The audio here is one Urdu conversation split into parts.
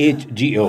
HGO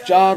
4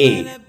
A,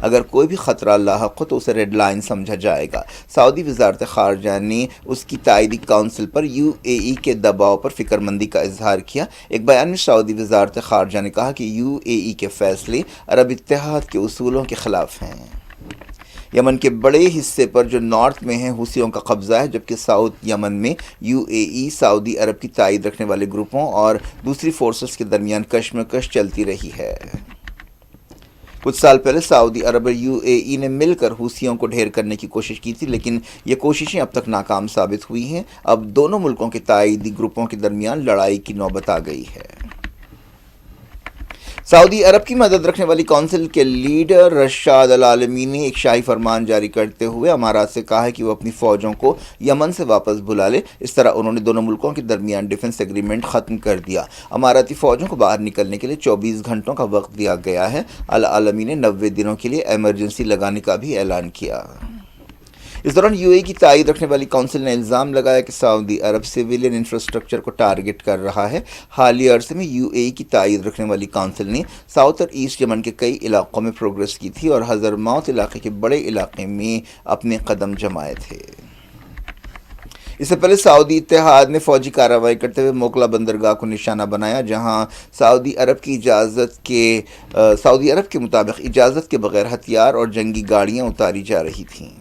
اگر کوئی بھی خطرہ لاحق ہو تو اسے ریڈ لائن سمجھا جائے گا۔ سعودی وزارت خارجہ نے اس کی تائیدی کونسل پر UAE کے دباؤ پر فکر مندی کا اظہار کیا۔ ایک بیان میں سعودی وزارت خارجہ نے کہا کہ UAE کے فیصلے عرب اتحاد کے اصولوں کے خلاف ہیں۔ یمن کے بڑے حصے پر جو نارتھ میں ہیں حوثیوں کا قبضہ ہے، جبکہ ساؤتھ یمن میں UAE سعودی عرب کی تائید رکھنے والے گروپوں اور دوسری فورسز کے درمیان کشمکش چلتی رہی ہے۔ کچھ سال پہلے سعودی عرب اور UAE نے مل کر حوثیوں کو ڈھیر کرنے کی کوشش کی تھی، لیکن یہ کوششیں اب تک ناکام ثابت ہوئی ہیں۔ اب دونوں ملکوں کے تائیدی گروپوں کے درمیان لڑائی کی نوبت آ گئی ہے۔ سعودی عرب کی مدد رکھنے والی کونسل کے لیڈر رشاد العالمی نے ایک شاہی فرمان جاری کرتے ہوئے امارات سے کہا ہے کہ وہ اپنی فوجوں کو یمن سے واپس بلا لے۔ اس طرح انہوں نے دونوں ملکوں کے درمیان ڈیفنس ایگریمنٹ ختم کر دیا۔ اماراتی فوجوں کو باہر نکلنے کے لیے 24 گھنٹوں کا وقت دیا گیا ہے۔ العالمی نے 90 دنوں کے لیے ایمرجنسی لگانے کا بھی اعلان کیا۔ اس دوران UAE کی تائید رکھنے والی کونسل نے الزام لگایا کہ سعودی عرب سویلین انفراسٹرکچر کو ٹارگٹ کر رہا ہے۔ حالیہ عرصے میں UAE کی تائید رکھنے والی کونسل نے ساؤتھ اور ایسٹ یمن کے کئی علاقوں میں پروگریس کی تھی اور حضرموت علاقے کے بڑے علاقے میں اپنے قدم جمائے تھے۔ اس سے پہلے سعودی اتحاد نے فوجی کارروائی کرتے ہوئے موکلا بندرگاہ کو نشانہ بنایا، جہاں سعودی عرب کے مطابق اجازت کے بغیر ہتھیار اور جنگی گاڑیاں اتاری جا رہی تھیں۔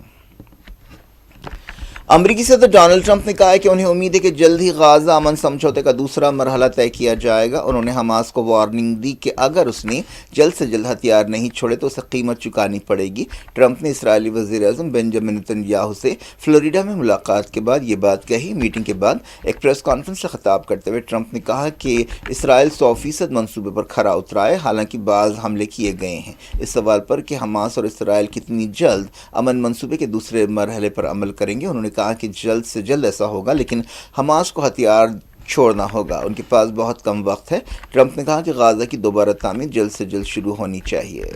امریکی صدر ڈونلڈ ٹرمپ نے کہا ہے کہ انہیں امید ہے کہ جلد ہی غازہ امن سمجھوتے کا دوسرا مرحلہ طے کیا جائے گا۔ انہوں نے حماس کو وارننگ دی کہ اگر اس نے جلد سے جلد ہتھیار نہیں چھوڑے تو اسے قیمت چکانی پڑے گی۔ ٹرمپ نے اسرائیلی وزیر اعظم بنجامن نیتنیاہو سے فلوریڈا میں ملاقات کے بعد یہ بات کہی۔ میٹنگ کے بعد ایک پریس کانفرنس سے خطاب کرتے ہوئے ٹرمپ نے کہا کہ اسرائیل 100% منصوبے پر کھرا اترا ہے، حالانکہ بعض حملے کیے گئے ہیں۔ اس سوال پر کہ حماس اور اسرائیل کتنی جلد امن منصوبے کے دوسرے مرحلے پر عمل کریں گے، انہوں نے کہا کہ جلد سے جلد ایسا ہوگا، لیکن حماس کو ہتھیار چھوڑنا ہوگا، ان کے پاس بہت کم وقت ہے۔ ٹرمپ نے کہا کہ غازہ کی دوبارہ تعمیر جلد سے جلد شروع ہونی چاہیے۔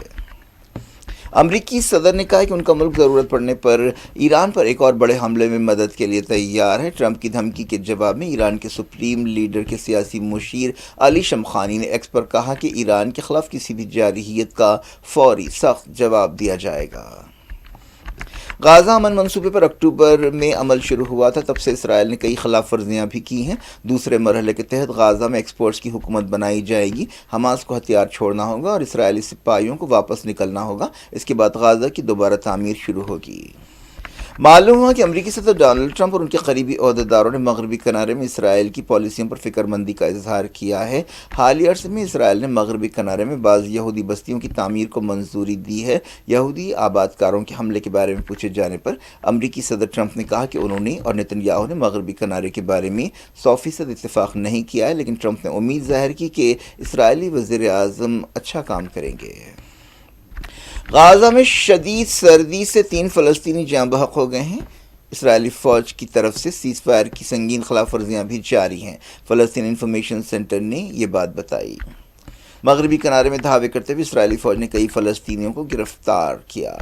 امریکی صدر نے کہا کہ ان کا ملک ضرورت پڑنے پر ایران پر ایک اور بڑے حملے میں مدد کے لیے تیار ہے۔ ٹرمپ کی دھمکی کے جواب میں ایران کے سپریم لیڈر کے سیاسی مشیر علی شمخانی نے ایکس پر کہا کہ ایران کے خلاف کسی بھی جارحیت کا فوری سخت جواب دیا جائے گا۔ غازہ امن منصوبے پر اکتوبر میں عمل شروع ہوا تھا، تب سے اسرائیل نے کئی خلاف ورزیاں بھی کی ہیں۔ دوسرے مرحلے کے تحت غازہ میں ایکسپرٹس کی حکومت بنائی جائے گی، حماس کو ہتھیار چھوڑنا ہوگا اور اسرائیلی سپاہیوں کو واپس نکلنا ہوگا۔ اس کے بعد غازہ کی دوبارہ تعمیر شروع ہوگی۔ معلوم ہوا کہ امریکی صدر ڈونلڈ ٹرمپ اور ان کے قریبی عہدیداروں نے مغربی کنارے میں اسرائیل کی پالیسیوں پر فکر مندی کا اظہار کیا ہے۔ حالیہ عرصے میں اسرائیل نے مغربی کنارے میں بعض یہودی بستیوں کی تعمیر کو منظوری دی ہے۔ یہودی آباد کاروں کے حملے کے بارے میں پوچھے جانے پر امریکی صدر ٹرمپ نے کہا کہ انہوں نے اور نیتنیاہو نے مغربی کنارے کے بارے میں 100% اتفاق نہیں کیا ہے، لیکن ٹرمپ نے امید ظاہر کی کہ اسرائیلی وزیر اعظم اچھا کام کریں گے۔ غازہ میں شدید سردی سے 3 فلسطینی جاں بحق ہو گئے ہیں۔ اسرائیلی فوج کی طرف سے سیز فائر کی سنگین خلاف ورزیاں بھی جاری ہیں۔ فلسطین انفارمیشن سینٹر نے یہ بات بتائی۔ مغربی کنارے میں دھاوے کرتے ہوئے اسرائیلی فوج نے کئی فلسطینیوں کو گرفتار کیا۔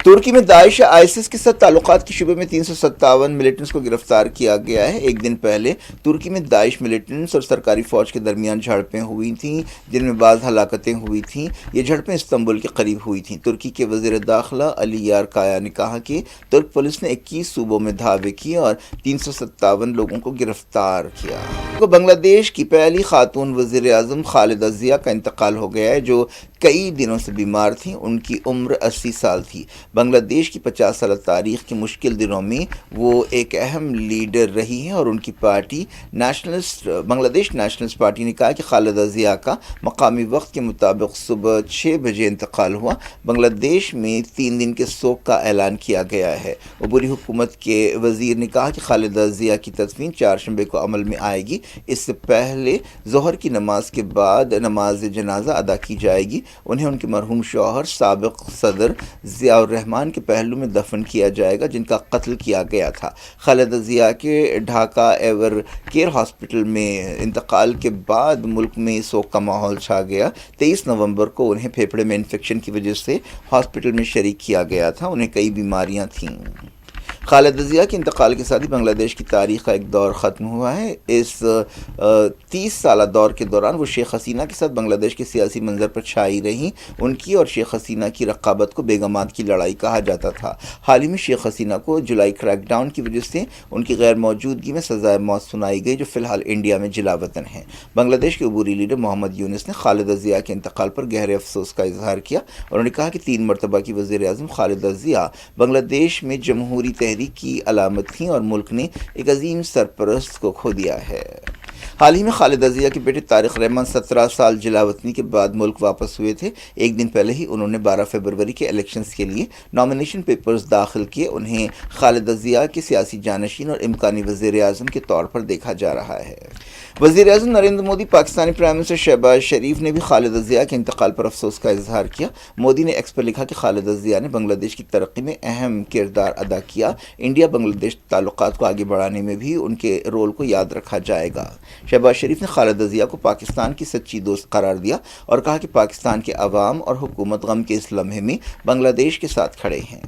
ترکی میں داعش یا ISIS کے ساتھ تعلقات کے شبے میں 357 ملیٹنٹس کو گرفتار کیا گیا ہے۔ ایک دن پہلے ترکی میں داعش ملیٹنٹس اور سرکاری فوج کے درمیان جھڑپیں ہوئی تھیں، جن میں بعض ہلاکتیں ہوئی تھیں۔ یہ جھڑپیں استنبول کے قریب ہوئی تھیں۔ ترکی کے وزیر داخلہ علی یارکایا نے کہا کہ ترک پولیس نے 21 صوبوں میں دھاوے کیے اور 357 لوگوں کو گرفتار کیا۔ بنگلہ دیش کی پہلی خاتون وزیر اعظم خالدہ ضیاء کا انتقال ہو گیا ہے، جو کئی دنوں سے بیمار تھیں۔ ان کی عمر 80 سال تھی۔ بنگلہ دیش کی 50 سالہ تاریخ کے مشکل دنوں میں وہ ایک اہم لیڈر رہی ہیں اور ان کی پارٹی بنگلہ دیش نیشنلسٹ پارٹی نے کہا کہ خالدہ ضیاء کا مقامی وقت کے مطابق صبح 6 بجے انتقال ہوا۔ بنگلہ دیش میں 3 دن کے سوگ کا اعلان کیا گیا ہے۔ عبوری حکومت کے وزیر نے کہا کہ خالدہ ضیاء کی تدفین 4 شنبے کو عمل میں آئے گی۔ اس سے پہلے ظہر کی نماز کے بعد نماز جنازہ ادا کی جائے گی۔ انہیں ان کے مرحوم شوہر سابق صدر ضیاء الرحمان کے پہلو میں دفن کیا جائے گا، جن کا قتل کیا گیا تھا۔ خالدہ ضیاء کے ڈھاکہ ایور کیئر ہاسپٹل میں انتقال کے بعد ملک میں سوگ کا ماحول چھا گیا۔ 23 نومبر کو انہیں پھیپھڑے میں انفیکشن کی وجہ سے ہاسپٹل میں شریک کیا گیا تھا۔ انہیں کئی بیماریاں تھیں۔ خالدہ ضیاء کے انتقال کے ساتھ ہی بنگلہ دیش کی تاریخ کا ایک دور ختم ہوا ہے۔ اس 30 سالہ دور کے دوران وہ شیخ حسینہ کے ساتھ بنگلہ دیش کے سیاسی منظر پر چھائی رہیں۔ ان کی اور شیخ حسینہ کی رقابت کو بیگمات کی لڑائی کہا جاتا تھا۔ حال ہی میں شیخ حسینہ کو جولائی کریک ڈاؤن کی وجہ سے ان کی غیر موجودگی میں سزائے موت سنائی گئی، جو فی الحال انڈیا میں جلا وطن ہیں۔ بنگلہ دیش کے عبوری لیڈر محمد یونس نے خالدہ ضیاء کے انتقال پر گہرے افسوس کا اظہار کیا۔ انہوں نے کہا کہ 3 مرتبہ کی وزیر اعظم خالدہ ضیاء بنگلہ دیش میں جمہوری تحریک کی علامت تھیں اور ملک نے ایک عظیم سرپرست کو کھو دیا ہے۔ حال ہی میں خالدہ ضیاء کے بیٹے طارق رحمان 17 سال جلا وطنی کے بعد ملک واپس ہوئے تھے۔ ایک دن پہلے ہی انہوں نے 12 فروری کے الیکشنز کے لیے نامینیشن پیپرز داخل کیے۔ انہیں خالدہ ضیاء کے سیاسی جانشین اور امکانی وزیر اعظم کے طور پر دیکھا جا رہا ہے۔ وزیر اعظم نریندر مودی، پاکستانی پرائم منسٹر شہباز شریف نے بھی خالدہ ضیاء کے انتقال پر افسوس کا اظہار کیا۔ مودی نے ایکس پر لکھا کہ خالدہ ضیاء نے بنگلہ دیش کی ترقی میں اہم کردار ادا کیا۔ انڈیا بنگلہ دیش تعلقات کو آگے بڑھانے میں بھی ان کے رول کو یاد رکھا جائے گا۔ شہباز شریف نے خالدہ ضیاء کو پاکستان کی سچی دوست قرار دیا اور کہا کہ پاکستان کے عوام اور حکومت غم کے اس لمحے میں بنگلہ دیش کے ساتھ کھڑے ہیں۔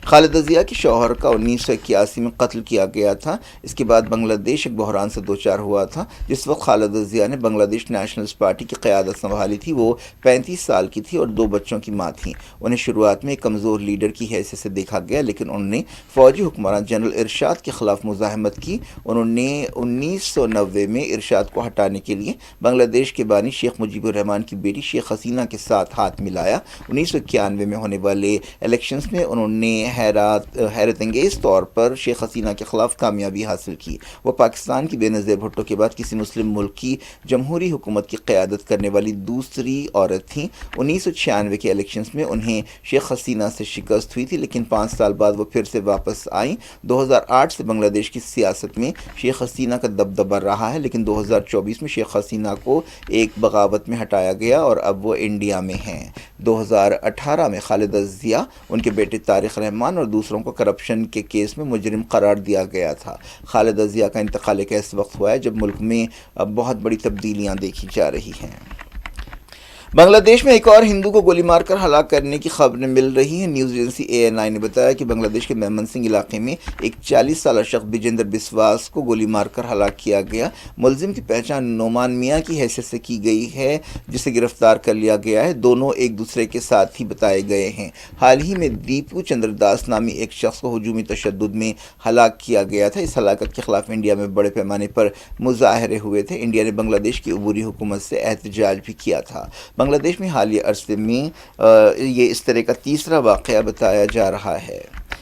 خالدہ ضیاء کے شوہر کا 1981 میں قتل کیا گیا تھا۔ اس کے بعد بنگلہ دیش ایک بحران سے دوچار ہوا تھا۔ جس وقت خالدہ ضیاء نے بنگلہ دیش نیشنلز پارٹی کی قیادت سنبھالی تھی، وہ 35 سال کی تھی اور 2 بچوں کی ماں تھیں۔ انہیں شروعات میں ایک کمزور لیڈر کی حیثیت سے دیکھا گیا، لیکن انہوں نے فوجی حکمران جنرل ارشاد کے خلاف مزاحمت کی۔ انہوں نے 1990 میں ارشاد کو ہٹانے کے لیے بنگلہ دیش کے بانی شیخ مجیب الرحمان کی بیٹی شیخ حسینہ کے ساتھ ہاتھ ملایا۔ 1991 میں ہونے والے الیکشنز میں انہوں نے حیرت انگیز طور پر شیخ حسینہ کے خلاف کامیابی حاصل کی۔ وہ پاکستان کی بے نظیر بھٹو کے بعد کسی مسلم ملک کی جمہوری حکومت کی قیادت کرنے والی دوسری عورت تھیں۔ 1996 کے الیکشنز میں انہیں شیخ حسینہ سے شکست ہوئی تھی، لیکن 5 سال بعد وہ پھر سے واپس آئیں۔ 2008 سے بنگلہ دیش کی سیاست میں شیخ حسینہ کا دبدبہ رہا ہے، لیکن 2024 میں شیخ حسینہ کو ایک بغاوت میں ہٹایا گیا اور اب وہ انڈیا میں ہیں۔ 2018 میں خالدہ ضیاء، ان کے بیٹے طارق رحمان اور دوسروں کو کرپشن کے کیس میں مجرم قرار دیا گیا تھا۔ خالدہ ضیاء کا انتقال ایک ایسے وقت ہوا ہے جب ملک میں اب بہت بڑی تبدیلیاں دیکھی جا رہی ہیں۔ بنگلہ دیش میں ایک اور ہندو کو گولی مار کر ہلاک کرنے کی خبریں مل رہی ہیں۔ نیوز ایجنسی ANI نے بتایا کہ بنگلہ دیش کے میمن سنگھ علاقے میں ایک 40 سالہ شخص بجندر بسواس کو گولی مار کر ہلاک کیا گیا۔ ملزم کی پہچان نعمان میاں کی حیثیت سے کی گئی ہے، جسے گرفتار کر لیا گیا ہے۔ دونوں ایک دوسرے کے ساتھ ہی بتائے گئے ہیں۔ حال ہی میں دیپو چندر داس نامی ایک شخص کو ہجومی تشدد میں ہلاک کیا گیا تھا۔ اس ہلاکت کے خلاف انڈیا میں بڑے پیمانے پر مظاہرے ہوئے تھے۔ انڈیا نے بنگلہ دیش کی عبوری حکومت سے احتجاج بھی کیا تھا۔ بنگلہ دیش میں حالیہ عرصے میں یہ اس طرح کا تیسرا واقعہ بتایا جا رہا ہے۔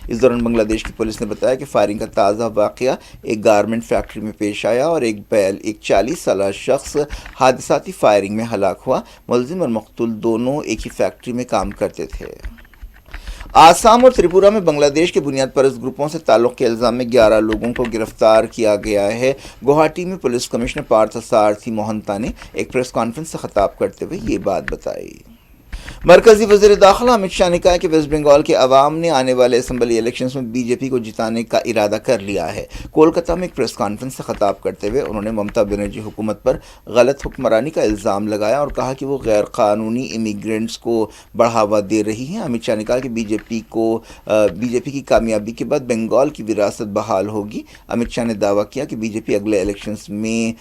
اس دوران بنگلہ دیش کی پولیس نے بتایا کہ فائرنگ کا تازہ واقعہ ایک گارمنٹ فیکٹری میں پیش آیا اور ایک 40 سالہ شخص حادثاتی فائرنگ میں ہلاک ہوا۔ ملزم اور مقتول دونوں ایک ہی فیکٹری میں کام کرتے تھے۔ آسام اور تریپورہ میں بنگلہ دیش کے بنیاد پرست گروپوں سے تعلق کے الزام میں 11 لوگوں کو گرفتار کیا گیا ہے۔ گوہاٹی میں پولیس کمشنر پارتھ سارتھی موہنتا نے ایک پریس کانفرنس سے خطاب کرتے ہوئے یہ بات بتائی۔ مرکزی وزیر داخلہ امت شاہ نے کہا کہ ویسٹ بنگال کے عوام نے آنے والے اسمبلی الیکشنز میں BJP کو جتانے کا ارادہ کر لیا ہے۔ کولکتہ میں ایک پریس کانفرنس سے خطاب کرتے ہوئے انہوں نے ممتا بنرجی حکومت پر غلط حکمرانی کا الزام لگایا اور کہا کہ وہ غیر قانونی امیگرینٹس کو بڑھاوا دے رہی ہیں۔ امت شاہ نے کہا کہ BJP کی کامیابی کے بعد بنگال کی وراثت بحال ہوگی۔ امت شاہ نے دعویٰ کیا کہ BJP اگلے الیکشنز میں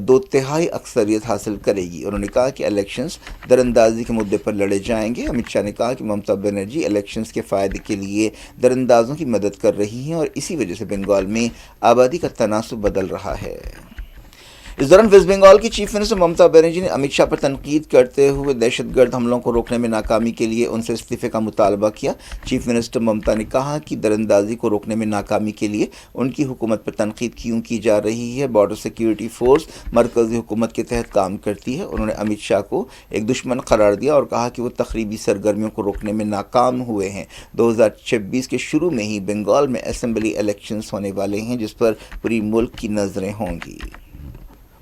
2/3 اکثریت حاصل کرے گی۔ انہوں نے کہا کہ الیکشنز در اندازی کے مدعے پر لڑے جائیں گے۔ امت شاہ نے کہا کہ ممتا بنرجی الیکشنز کے فائدے کے لیے در اندازوں کی مدد کر رہی ہیں اور اسی وجہ سے بنگال میں آبادی کا تناسب بدل رہا ہے۔ اس دوران ویسٹ بنگال کی چیف منسٹر ممتا بنرجی نے امت شاہ پر تنقید کرتے ہوئے دہشت گرد حملوں کو روکنے میں ناکامی کے لیے ان سے استعفے کا مطالبہ کیا۔ چیف منسٹر ممتا نے کہا کہ در اندازی کو روکنے میں ناکامی کے لیے ان کی حکومت پر تنقید کیوں کی جا رہی ہے۔ بارڈر سیکیورٹی فورس مرکزی حکومت کے تحت کام کرتی ہے۔ انہوں نے امت شاہ کو ایک دشمن قرار دیا اور کہا کہ وہ تخریبی سرگرمیوں کو روکنے میں ناکام ہوئے ہیں۔ 2026 کے شروع میں ہی بنگال میں اسمبلی الیکشنز ہونے والے ہیں، جس پر پوری ملک کی نظریں ہوں گی۔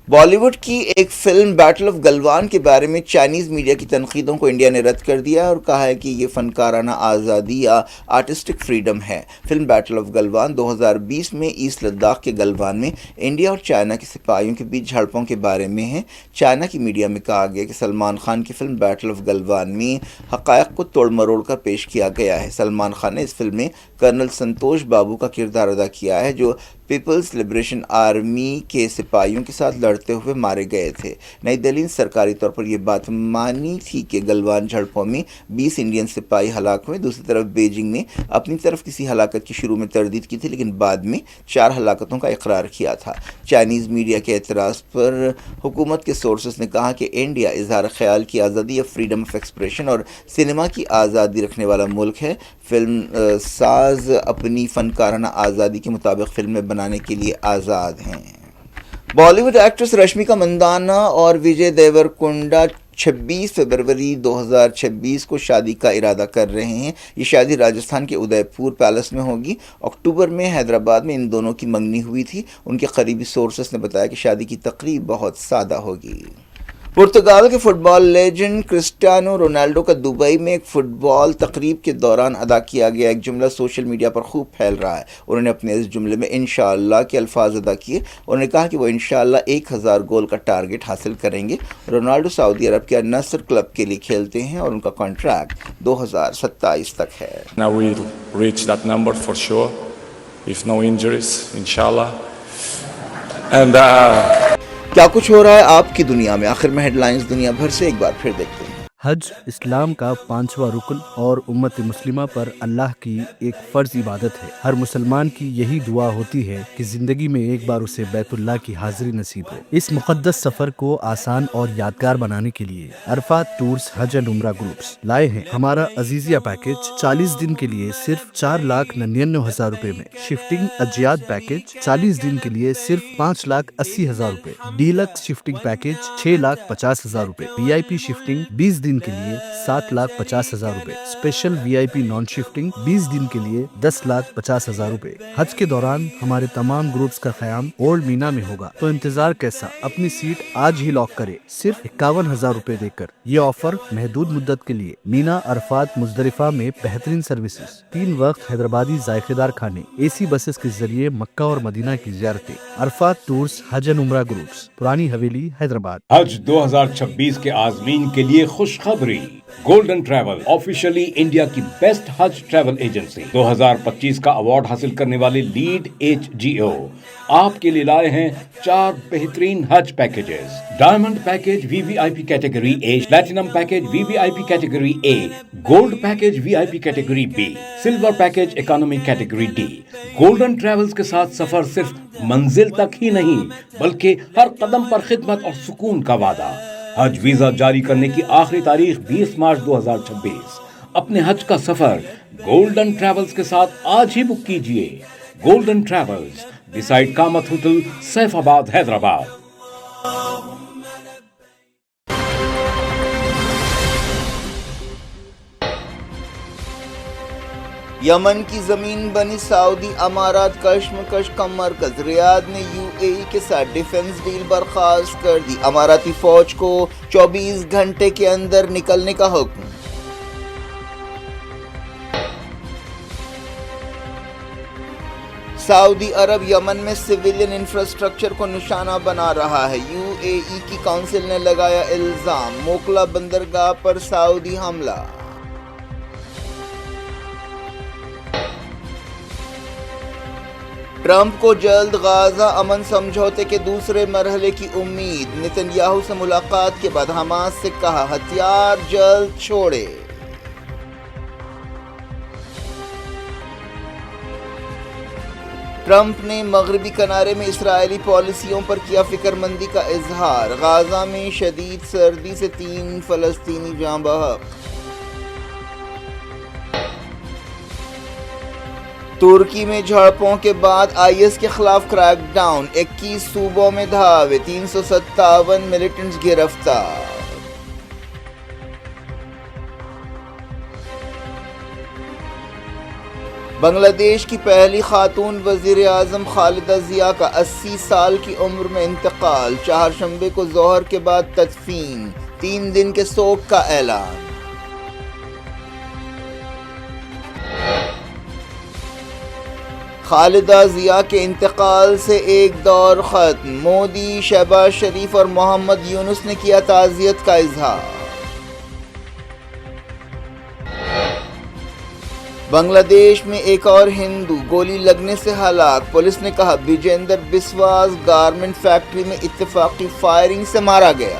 بالی ووڈ کی ایک فلم بیٹل آف گلوان کے بارے میں چائنیز میڈیا کی تنقیدوں کو انڈیا نے رد کر دیا ہے اور کہا ہے کہ یہ فنکارانہ آزادی یا آرٹسٹک فریڈم ہے۔ فلم بیٹل آف گلوان 2020 میں ایسٹ لداخ کے گلوان میں انڈیا اور چائنا کے سپاہیوں کے بیچ جھڑپوں کے بارے میں ہے۔ چائنا کی میڈیا میں کہا گیا کہ سلمان خان کی فلم بیٹل آف گلوان میں حقائق کو توڑ مروڑ کر پیش کیا گیا ہے۔ سلمان خان نے اس فلم میں کرنل سنتوش بابو کا کردار ادا کیا ہے جو پیپلز لبریشن آرمی کے سپاہیوں کے ساتھ لڑتے ہوئے مارے گئے تھے۔ نئی دہلی نے سرکاری طور پر یہ بات مانی تھی کہ گلوان جھڑپوں میں 20 انڈین سپاہی ہلاک ہوئے۔ دوسری طرف بیجنگ نے اپنی طرف کسی ہلاکت کی شروع میں تردید کی تھی لیکن بعد میں 4 ہلاکتوں کا اقرار کیا تھا۔ چائنیز میڈیا کے اعتراض پر حکومت کے سورسز نے کہا کہ انڈیا اظہار خیال کی آزادی یا فریڈم آف ایکسپریشن اور سینما کی آزادی رکھنے والا ملک ہے۔ فلم ساز اپنی فنکارانہ آزادی کے مطابق فلمیں بنانے کے لیے آزاد ہیں۔ بالی ووڈ ایکٹریس رشمیکا مندانا اور وجے دیورکنڈا 26 فروری 2026 کو شادی کا ارادہ کر رہے ہیں۔ یہ شادی راجستھان کے ادے پور پیلس میں ہوگی۔ اکتوبر میں حیدرآباد میں ان دونوں کی منگنی ہوئی تھی۔ ان کے قریبی سورسز نے بتایا کہ شادی کی تقریب بہت سادہ ہوگی۔ پرتگال کے فٹ بال لیجنڈ کرسٹیانو رونالڈو کا دبئی میں ایک فٹ بال تقریب کے دوران ادا کیا گیا ایک جملہ سوشل میڈیا پر خوب پھیل رہا ہے۔ انہوں نے اپنے اس جملے میں انشاءاللہ کے الفاظ ادا کیے۔ انہوں نے کہا کہ وہ انشاءاللہ 1000 گول کا ٹارگٹ حاصل کریں گے۔ رونالڈو سعودی عرب کے النصر کلب کے لیے کھیلتے ہیں اور ان کا کانٹریکٹ 2027 تک ہے۔ Now we'll reach that number for sure, if no injuries, inshallah. And کیا کچھ ہو رہا ہے آپ کی دنیا میں؟ آخر میں ہیڈ لائنز دنیا بھر سے ایک بار پھر دیکھتے ہیں۔ حج اسلام کا 5واں رکن اور امت مسلمہ پر اللہ کی ایک فرض عبادت ہے۔ ہر مسلمان کی یہی دعا ہوتی ہے کہ زندگی میں ایک بار اسے بیت اللہ کی حاضری نصیب ہو۔ اس مقدس سفر کو آسان اور یادگار بنانے کے لیے عرفات ٹورز حج اینڈ عمرہ گروپس لائے ہیں ہمارا عزیزیہ پیکج 40 دن کے لیے صرف 4,99,000 روپے میں، شفٹنگ اجیاد پیکج 40 دن کے لیے صرف 5,80,000 روپے، ڈیلکس شفٹنگ پیکج 6,50,000 روپے، وی آئی پی شفٹنگ 20 دن کے لیے 7,50,000 روپے، اسپیشل وی آئی پی نان شفٹنگ 20 دن کے لیے 10,50,000 روپے۔ حج کے دوران ہمارے تمام گروپس کا قیام اولڈ مینا میں ہوگا، تو انتظار کیسا؟ اپنی سیٹ آج ہی لاک کرے صرف 51,000 روپے دے کر۔ یہ آفر محدود مدت کے لیے۔ مینا، عرفات، مزدلفہ میں بہترین سروسز، 3 وقت حیدرآبادی ذائقے دار کھانے، اے سی بسز کے ذریعے مکہ اور مدینہ کی زیارتیں۔ عرفات ٹورز حج اینڈ عمرہ گروپس، پرانی حویلی، حیدرآباد۔ حج 2026 کے عازمین کے لیے خوشخبری، گولڈن ٹریول آفیشلی انڈیا کی بیسٹ حج ٹریول ایجنسی 2025 کا ایوارڈ حاصل کرنے والے لیڈ HGO آپ کے لیے لائے ہیں 4 بہترین حج packages. Diamond package VVIP category A، platinum package VVIP category A، gold package VIP category B، silver package economy category D۔ Golden travels کے ساتھ سفر صرف منزل تک ہی نہیں بلکہ ہر قدم پر خدمت اور سکون کا وعدہ۔ حج ویزا جاری کرنے کی آخری تاریخ 20 مارچ 2026۔ اپنے حج کا سفر گولڈن ٹریولز کے ساتھ آج ہی بک کیجئے۔ Golden travels, beside Kamat hotel, Saifabad, Hyderabad. یمن کی زمین بنی سعودی امارات کشمکش کا مرکز، ریاض نے UAE کے ساتھ ڈیفنس ڈیل برخاست کر دی، اماراتی فوج کو 24 گھنٹے کے اندر نکلنے کا حکم۔ سعودی عرب یمن میں سویلین انفراسٹرکچر کو نشانہ بنا رہا ہے، UAE کی کونسل نے لگایا الزام، موکلا بندرگاہ پر سعودی حملہ۔ ٹرمپ کو جلد غازہ امن سمجھوتے کے دوسرے مرحلے کی امید، نتن یاہو سے ملاقات کے بعد حماس سے کہا ہتھیار جلد چھوڑے۔ ٹرمپ نے مغربی کنارے میں اسرائیلی پالیسیوں پر کیا فکر مندی کا اظہار، غازہ میں شدید سردی سے 3 فلسطینی جاں بحق۔ ترکی میں جھڑپوں کے بعد IS کے خلاف کریک ڈاؤن، 21 صوبوں میں دھاوے، 357 ملیٹنٹس گرفتار۔ بنگلہ دیش کی پہلی خاتون وزیر اعظم خالدہ ضیاء کا 80 سال کی عمر میں انتقال، چہارشنبے کو ظہر کے بعد تدفین، 3 دن کے سوگ کا اعلان۔ خالدہ ضیاء کے انتقال سے ایک دور ختم، مودی، شہباز شریف اور محمد یونس نے کیا تعزیت کا اظہار۔ بنگلہ دیش میں ایک اور ہندو گولی لگنے سے ہلاک، پولیس نے کہا بجیندر بسواس گارمنٹ فیکٹری میں اتفاقی فائرنگ سے مارا گیا۔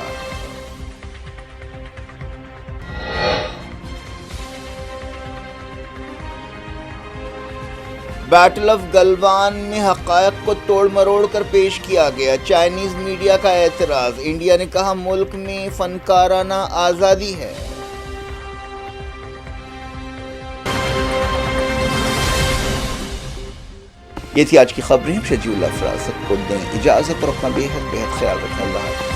بیٹل آف گلوان میں حقائق کو توڑ مروڑ کر پیش کیا گیا، چائنیز میڈیا کا اعتراض، انڈیا نے کہا ملک میں فنکارانہ آزادی ہے۔ یہ تھی آج کی خبریں، شجیع اللہ فراز، سب کو دیں اجازت اور اپنا بے حد خیال رکھنا۔ اللہ حافظ۔